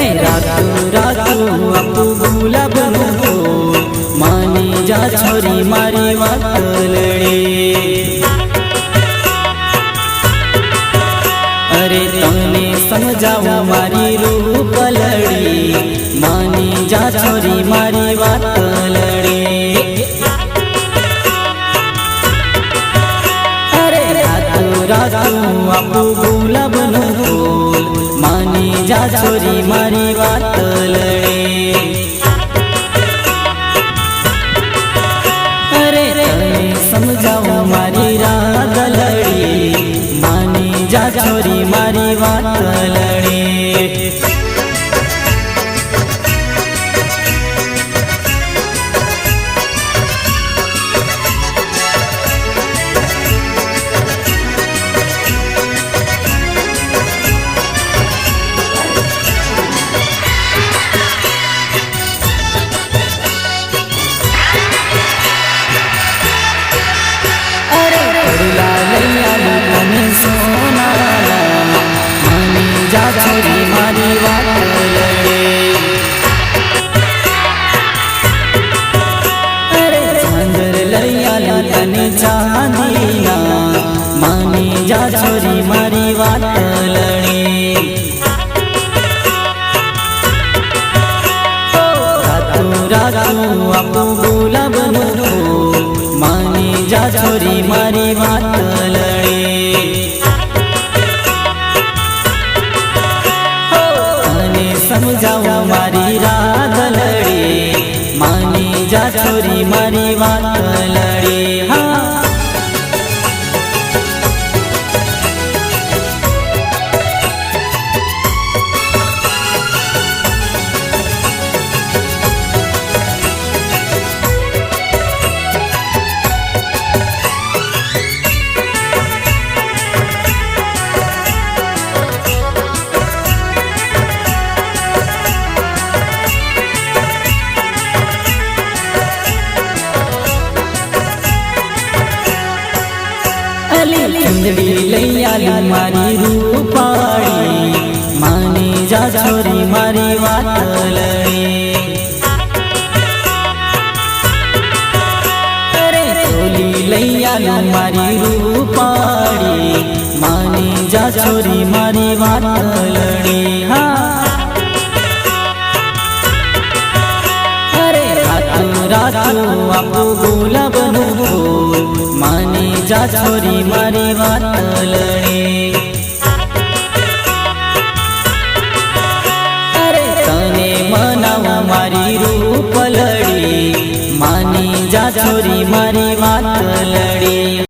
अरे रातू रातू आपू गुलाबनु फूल मानी जा छोरी मारी वात लड़े। अरे तने समझाओ मारी रूप लड़ी मानी जा छोरी मारी वात लड़े। अरे रातू रातू आपू गुलाबनु फूल मानी जा छोरी मारी वात लड़े। अरे तने समझाओ मारी रात लड़ी मानी जा छोरी मारी वात लड़े। छोरी मारी वात लड़े। अरे चांदर लैया तने चांदीना मानी जा छोरी मारी वात लड़े। रातू रातू आपू गुलाबनु फूल मानी जा छोरी मारी वात लड़े। समझाओ मारी रात लड़े मानी जा छोरी मारी वात लड़े। हाँ चुंदड़ी लैया मारी रूपाड़ी मानी जा छोरी मारी वात लड़े। अरे चोली लैया मारी रूपाड़ी मानी जा छोरी मारी वात लड़े। हाँ अरे रातू रातू आपू गुलाबनु फूल मानी जा छोरी मारी वात लड़े। अरे तने मनाओ मारी रूप लड़ी मानी जा छोरी मारी वात लड़े।